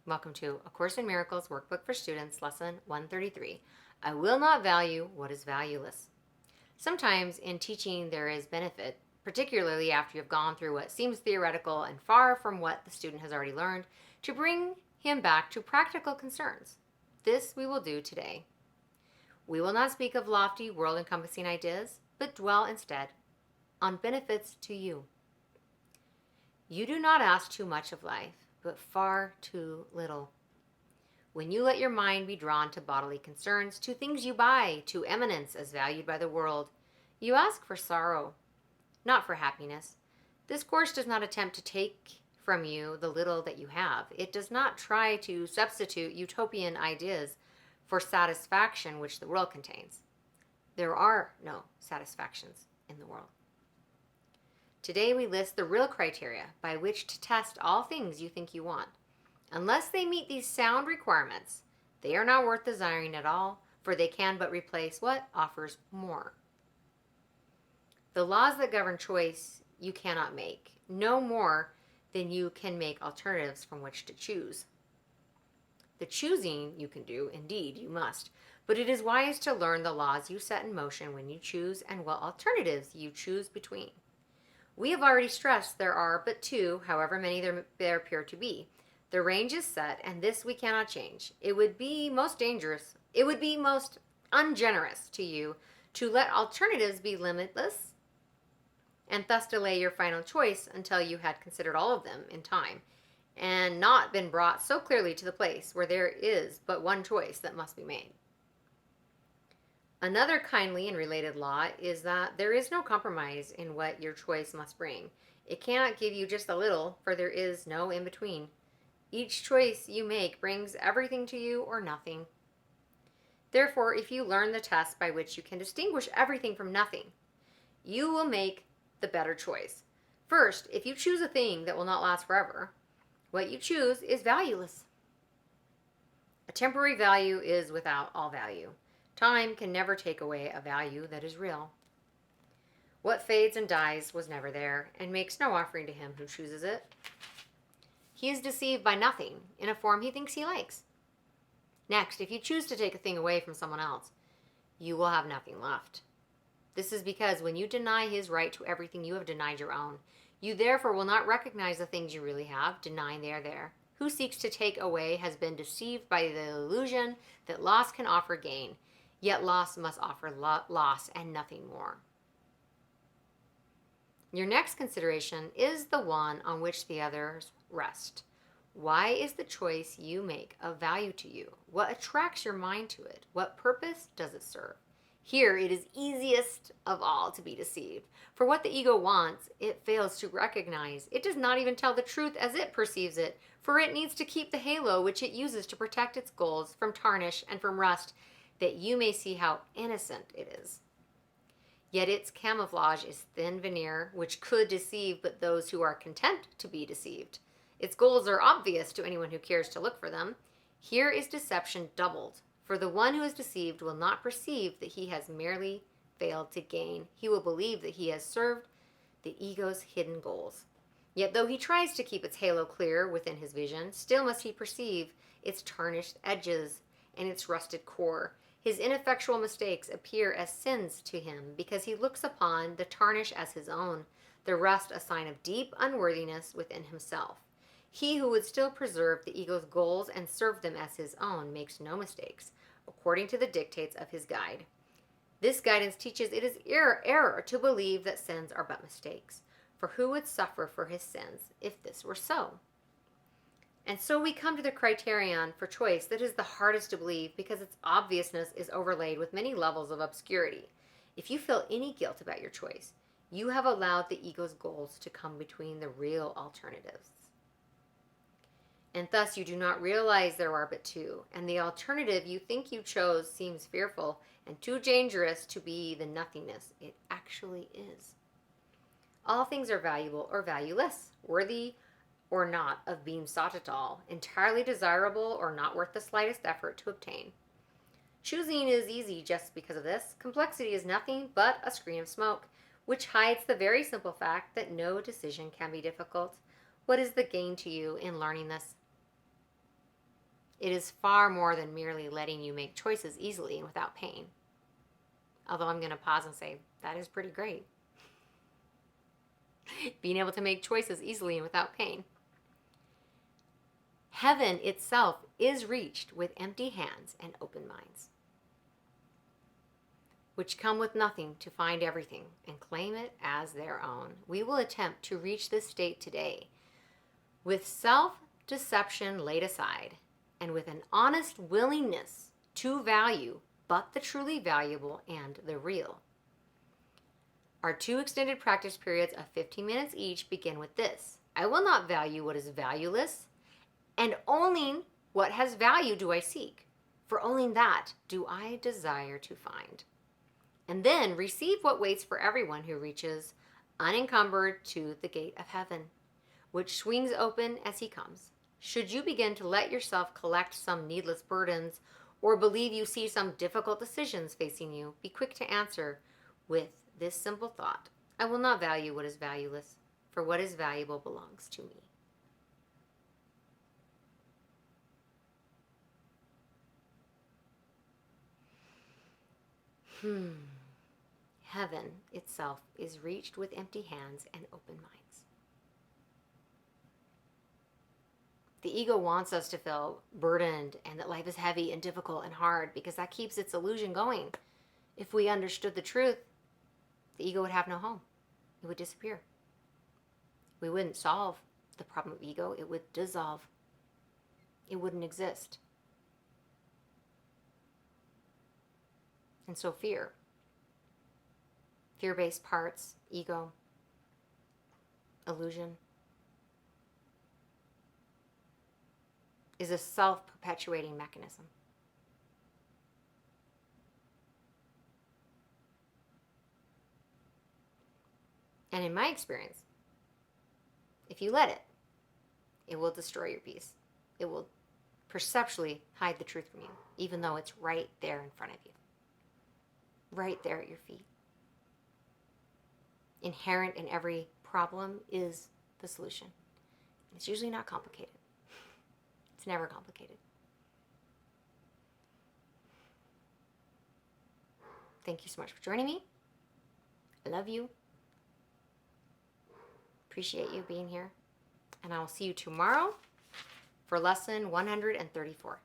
Welcome to A Course in Miracles Workbook for Students, Lesson 133. I will not value what is valueless. Sometimes in teaching there is benefit, particularly after you've gone through what seems theoretical and far from what the student has already learned, to bring him back to practical concerns. This we will do today. We will not speak of lofty, world-encompassing ideas, but dwell instead on benefits to you. You do not ask too much of life, but far too little. When you let your mind be drawn to bodily concerns, to things you buy, to eminence as valued by the world, you ask for sorrow, not for happiness. This course does not attempt to take from you the little that you have. It does not try to substitute utopian ideas for satisfaction which the world contains. There are no satisfactions in the world. Today we list the real criteria by which to test all things you think you want. Unless they meet these sound requirements, they are not worth desiring at all, for they can but replace what offers more. The laws that govern choice you cannot make, no more than you can make alternatives from which to choose. The choosing you can do, indeed you must, but it is wise to learn the laws you set in motion when you choose and what alternatives you choose between. We have already stressed there are but two, however many there appear to be. The range is set, and this we cannot change. It would be most dangerous, it would be most ungenerous to you to let alternatives be limitless and thus delay your final choice until you had considered all of them in time and not been brought so clearly to the place where there is but one choice that must be made. Another kindly and related law is that there is no compromise in what your choice must bring. It cannot give you just a little, for there is no in between. Each choice you make brings everything to you or nothing. Therefore, if you learn the test by which you can distinguish everything from nothing, you will make the better choice. First, if you choose a thing that will not last forever, what you choose is valueless. A temporary value is without all value. Time can never take away a value that is real. What fades and dies was never there, and makes no offering to him who chooses it. He is deceived by nothing in a form he thinks he likes. Next, if you choose to take a thing away from someone else, you will have nothing left. This is because when you deny his right to everything, you have denied your own. You therefore will not recognize the things you really have, denying they are there. Who seeks to take away has been deceived by the illusion that loss can offer gain. Yet loss must offer loss and nothing more. Your next consideration is the one on which the others rest. Why is the choice you make of value to you? What attracts your mind to it? What purpose does it serve? Here it is easiest of all to be deceived. For what the ego wants, it fails to recognize. It does not even tell the truth as it perceives it, for it needs to keep the halo which it uses to protect its goals from tarnish and from rust, that you may see how innocent it is. Yet its camouflage is thin veneer, which could deceive but those who are content to be deceived. Its goals are obvious to anyone who cares to look for them. Here is deception doubled, for the one who is deceived will not perceive that he has merely failed to gain. He will believe that he has served the ego's hidden goals. Yet though he tries to keep its halo clear within his vision, still must he perceive its tarnished edges and its rusted core. His ineffectual mistakes appear as sins to him because he looks upon the tarnish as his own, the rust a sign of deep unworthiness within himself. He who would still preserve the ego's goals and serve them as his own makes no mistakes, according to the dictates of his guide. This guidance teaches it is error to believe that sins are but mistakes, for who would suffer for his sins if this were so? And so we come to the criterion for choice that is the hardest to believe because its obviousness is overlaid with many levels of obscurity. If you feel any guilt about your choice, you have allowed the ego's goals to come between the real alternatives. And thus you do not realize there are but two, and the alternative you think you chose seems fearful and too dangerous to be the nothingness it actually is. All things are valuable or valueless, worthy or not of being sought at all, entirely desirable or not worth the slightest effort to obtain. Choosing is easy just because of this. Complexity is nothing but a screen of smoke, which hides the very simple fact that no decision can be difficult. What is the gain to you in learning this? It is far more than merely letting you make choices easily and without pain. Although I'm going to pause and say, that is pretty great. Being able to make choices easily and without pain. Heaven itself is reached with empty hands and open minds, which come with nothing to find everything and claim it as their own. We will attempt to reach this state today with self-deception laid aside and with an honest willingness to value but the truly valuable and the real. Our 2 extended practice periods of 15 minutes each begin with this: I will not value what is valueless, and only what has value do I seek, for only that do I desire to find. And then receive what waits for everyone who reaches unencumbered to the gate of heaven, which swings open as he comes. Should you begin to let yourself collect some needless burdens or believe you see some difficult decisions facing you, be quick to answer with this simple thought: I will not value what is valueless, for what is valuable belongs to me. Heaven itself is reached with empty hands and open minds. The ego wants us to feel burdened and that life is heavy and difficult and hard because that keeps its illusion going. If we understood the truth, the ego would have no home. It would disappear. We wouldn't solve the problem of ego. It would dissolve. It wouldn't exist. And so fear-based parts, ego, illusion, is a self-perpetuating mechanism. And in my experience, if you let it, it will destroy your peace. It will perceptually hide the truth from you, even though it's right there in front of you, right there at your feet. Inherent in every problem is the solution. It's usually not complicated. It's never complicated. Thank you so much for joining me. I love you. Appreciate you being here. And I will see you tomorrow for lesson 134.